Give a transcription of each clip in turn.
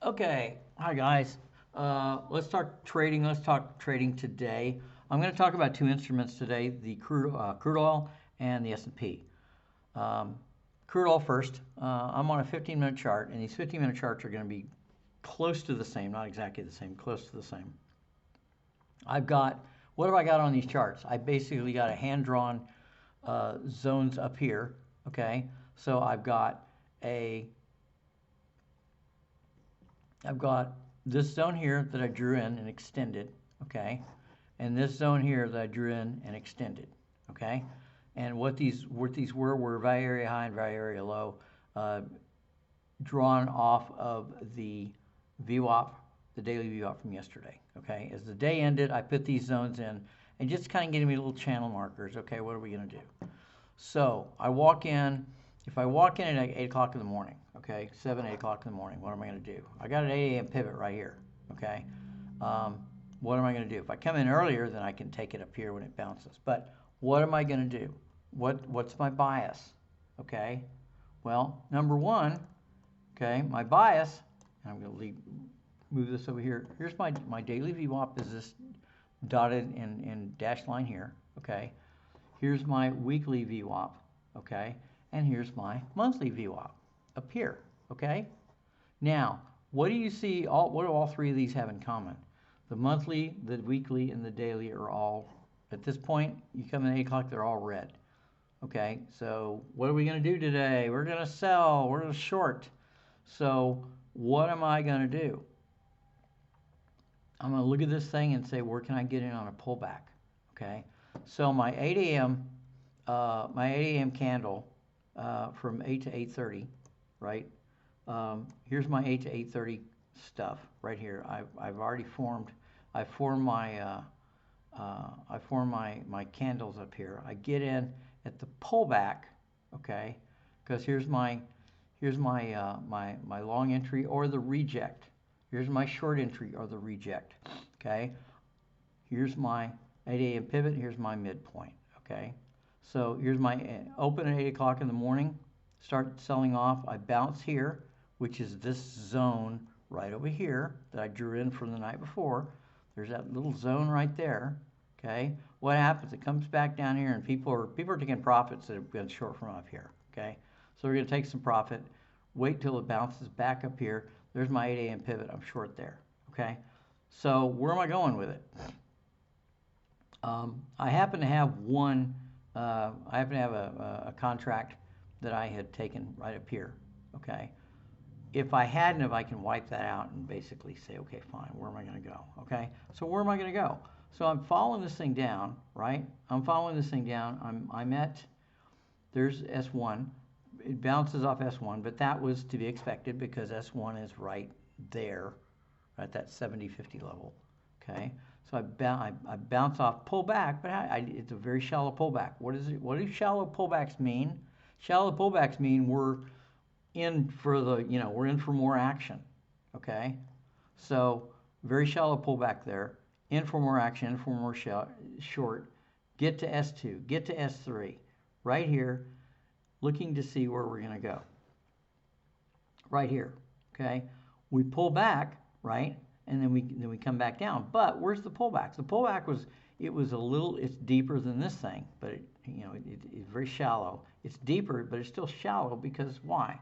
Okay, hi guys. Let's talk trading. Let's talk trading today. I'm going to talk about two instruments today: the crude oil and the S&P. Um, Crude oil first. I'm on a 15-minute chart, and these 15-minute charts are going to be close to the same, not exactly the same, close to the same. I've got what have I got on these charts? I basically got a hand-drawn zones up here. Okay, so a I've got this zone here that I drew in and extended, okay, and this zone here that I drew in and extended, okay. And what these were value area high and value area low, uh, drawn off of the VWAP, the daily VWAP from yesterday, okay. As the day ended, I put these zones in and just kind of giving me little channel markers. Okay, what are we going to do? So I walk in. If I walk in at 8 o'clock in the morning, okay, 7, 8 o'clock in the morning, what am I going to do? I got an 8 a.m. pivot right here, okay. Um, what am I going to do? If I come in earlier, then I can take it up here when it bounces. But what am I going to do? What's my bias? Okay. Well, number one, okay, my bias, and I'm going to move this over here. Here's my daily VWAP is this dotted in dashed line here, okay. Here's my weekly VWAP, okay? And here's my monthly VWAP up here, okay? Now, what do you see, what do all three of these have in common? The monthly, the weekly, and the daily are all, at this point, you come in 8 o'clock, they're all red, okay? So what are we gonna do today? We're gonna sell, we're gonna short. So what am I gonna do? I'm gonna look at this thing and say, where can I get in on a pullback, okay? So my 8 a.m. My 8 a.m. candle from 8 to 8:30, right? Here's my 8 to 8:30 stuff right here. I've already formed. I form my candles up here. I get in at the pullback, okay? Because here's my long entry or the reject. Here's my short entry or the reject, okay? Here's my 8 a.m. pivot. Here's my midpoint, okay? So here's my open at 8 o'clock in the morning, start selling off. I bounce here, which is this zone right over here that I drew in from the night before. There's that little zone right there, okay? What happens? It comes back down here, and people are taking profits that have been short from up here, okay? So we're going to take some profit, wait till it bounces back up here. There's my 8 a.m. pivot. I'm short there, okay? So where am I going with it? I happen to have one. I happen to have a contract that I had taken right up here. Okay. If I hadn't, if I can wipe that out and basically say, okay, fine, where am I going to go? Okay. So where am I going to go? So I'm following this thing down, right? I'm following this thing down. I'm at. There's S1. It bounces off S1, but that was to be expected because S1 is right there at that 70-50 level. Okay, so I bounce off, pull back, but it's a very shallow pullback. What is it? What do shallow pullbacks mean? Shallow pullbacks mean we're in for we're in for more action. Okay, so very shallow pullback there, in for more action, in for more short. Get to S2, get to S3, right here, looking to see where we're going to go. Right here, okay? We pull back, right? And then we come back down. But where's the pullback? The pullback was it's deeper than this thing, but it's very shallow. It's deeper, but it's still shallow because why?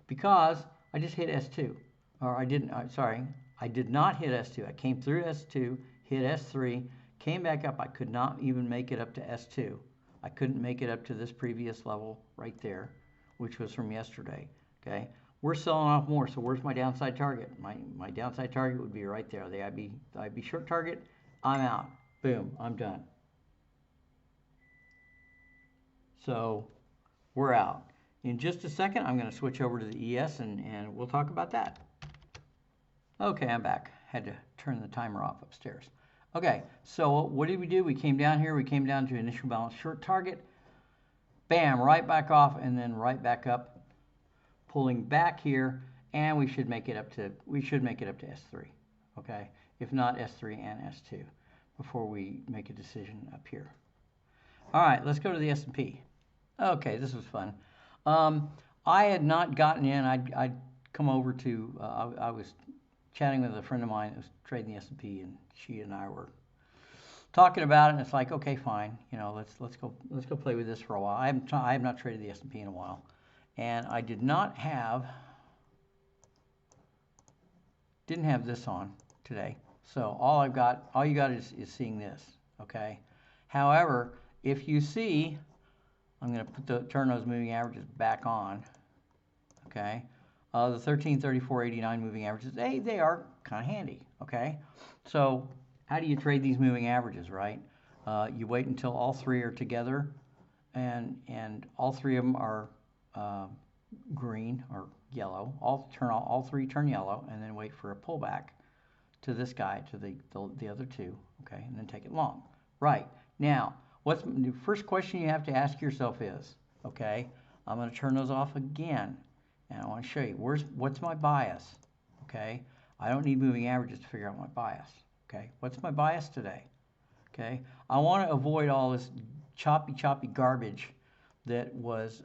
Because I just hit S2, or I didn't. Sorry, I did not hit S2. I came through S2, hit S3, came back up. I could not even make it up to S2. I couldn't make it up to this previous level right there, which was from yesterday. Okay, we're selling off more. So where's my downside target? My downside target would be right there. The IB short target. I'm out. Boom. I'm done. So we're out. In just a second, I'm going to switch over to the ES and we'll talk about that. Okay, I'm back. Had to turn the timer off upstairs. Okay, so what did we do? We came down here. We came down to initial balance short target. Bam, right back off and then right back up, pulling back here, and we should make it up to S3. Okay, if not S3 and S2 before we make a decision up here. All right, let's go to the S&P. Okay, this was fun. I had not gotten in. I'd come over to, I was chatting with a friend of mine that was trading the S&P, and she and I were talking about it, and it's like, okay, fine, you know, let's go play with this for a while. I have not traded the S&P in a while, and I didn't have this on today. So all you got is seeing this, okay? However, if you see, I'm going to turn those moving averages back on, okay? The 13, 34, 89 moving averages, they are kind of handy, okay? So how do you trade these moving averages, right? You wait until all three are together, and all three of them are green or yellow. All three turn yellow, and then wait for a pullback to this guy, to the other two, okay, and then take it long. Right now, what's the first question you have to ask yourself is, okay, I'm going to turn those off again, and I want to show you what's my bias, okay? I don't need moving averages to figure out my bias, okay? What's my bias today, okay? I want to avoid all this choppy garbage that was,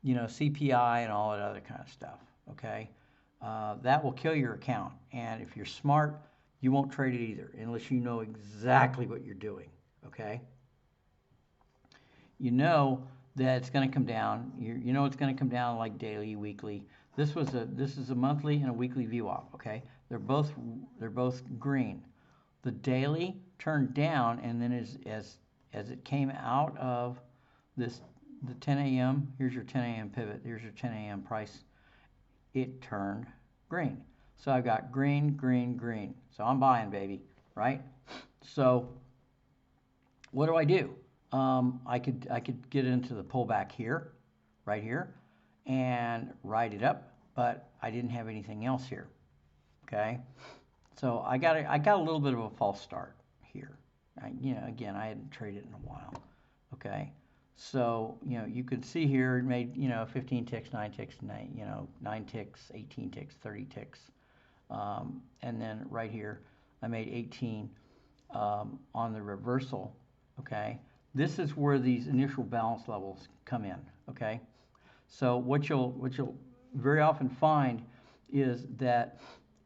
you know, CPI and all that other kind of stuff, okay? That will kill your account, and if you're smart, you won't trade it either unless you know exactly what you're doing, okay? You know that it's going to come down. You know it's going to come down like daily, weekly. This is a monthly and a weekly VWAP, okay? They're both green. The daily turned down, and then as it came out of the 10 a.m., here's your 10 a.m. pivot, here's your 10 a.m. price, it turned green. So I've got green, green, green. So I'm buying, baby, right? So what do I do? I could get into the pullback here, right here, and ride it up, but I didn't have anything else here, okay? So I got a little bit of a false start here. You know, again, I hadn't traded in a while, okay? So, you know, you could see here it made, you know, 15 ticks, 9 ticks, 9 ticks, 18 ticks, 30 ticks. And then right here, I made 18 on the reversal, okay? This is where these initial balance levels come in, okay? So what you'll very often find is that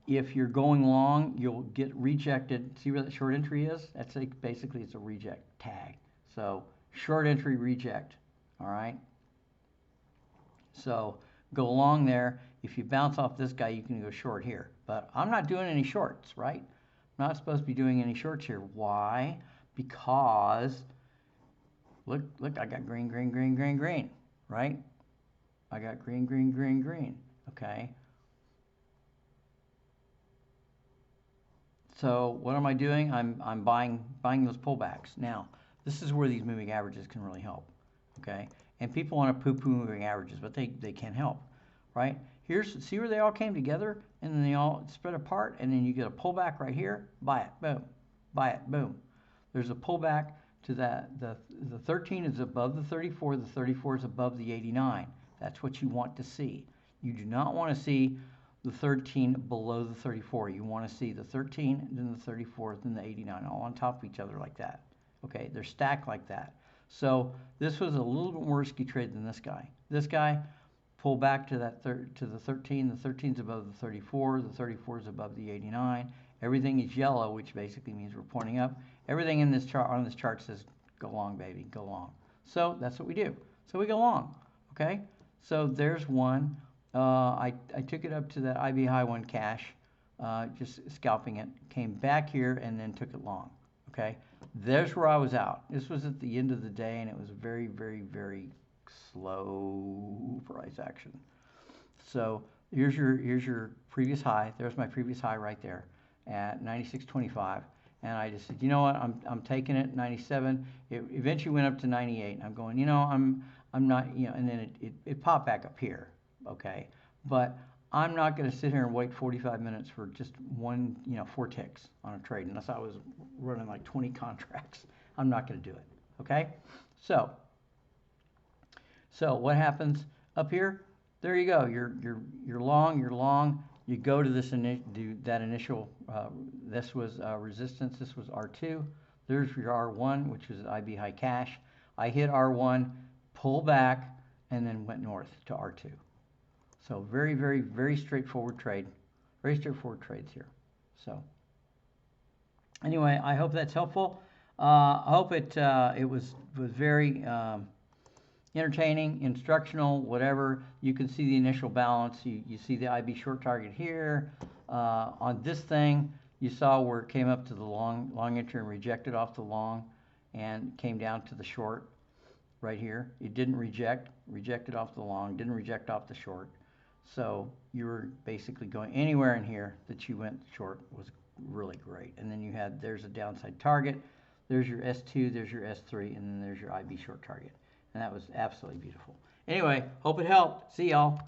if you're going long, you'll get rejected. See where the short entry is? That's basically it's a reject tag. So short entry reject, all right? So go long there. If you bounce off this guy, you can go short here. But I'm not doing any shorts, right? I'm not supposed to be doing any shorts here. Why? Because look, I got green, green, green, green, green, right? I got green, green, green, green, okay? So what am I doing? I'm buying those pullbacks. Now, this is where these moving averages can really help, okay? And people want to poo-poo moving averages, but they can help, right? See where they all came together, and then they all spread apart, and then you get a pullback right here, buy it, boom, buy it, boom. There's a pullback to that, the 13 is above the 34, the 34 is above the 89. That's what you want to see. You do not want to see the 13 below the 34. You want to see the 13, then the 34, then the 89, all on top of each other like that. Okay, they're stacked like that. So this was a little bit more risky trade than this guy. This guy pulled back to that to the 13. The 13 is above the 34. The 34 is above the 89. Everything is yellow, which basically means we're pointing up. Everything in this chart on this chart says go long, baby, go long. So that's what we do. So we go long. Okay. So there's one. I took it up to that IB high one cash, just scalping it. Came back here and then took it long. Okay. There's where I was out. This was at the end of the day, and it was very, very, very slow price action. So here's your previous high. There's my previous high right there at 96.25. And I just said, you know what, I'm taking it 97. It eventually went up to 98. I'm going, you know, I'm not, you know, and then it popped back up here, okay? But I'm not going to sit here and wait 45 minutes for just one, you know, 4 ticks on a trade unless I was running like 20 contracts. I'm not going to do it, okay? So what happens up here? There you go. You're long. You go to that initial. This was resistance. This was R2. There's your R1, which was IB high cash. I hit R1, pull back, and then went north to R2. So very, very, very straightforward trade. Very straightforward trades here. So anyway, I hope that's helpful. I hope it was very entertaining, instructional, whatever. You can see the initial balance. You see the IB short target here. On this thing, you saw where it came up to the long entry and rejected off the long and came down to the short right here. It didn't rejected off the long, didn't reject off the short. So you were basically going anywhere in here that you went short was really great. And then you had, there's a downside target. There's your S2, there's your S3, and then there's your IB short target. And that was absolutely beautiful. Anyway, hope it helped. See y'all.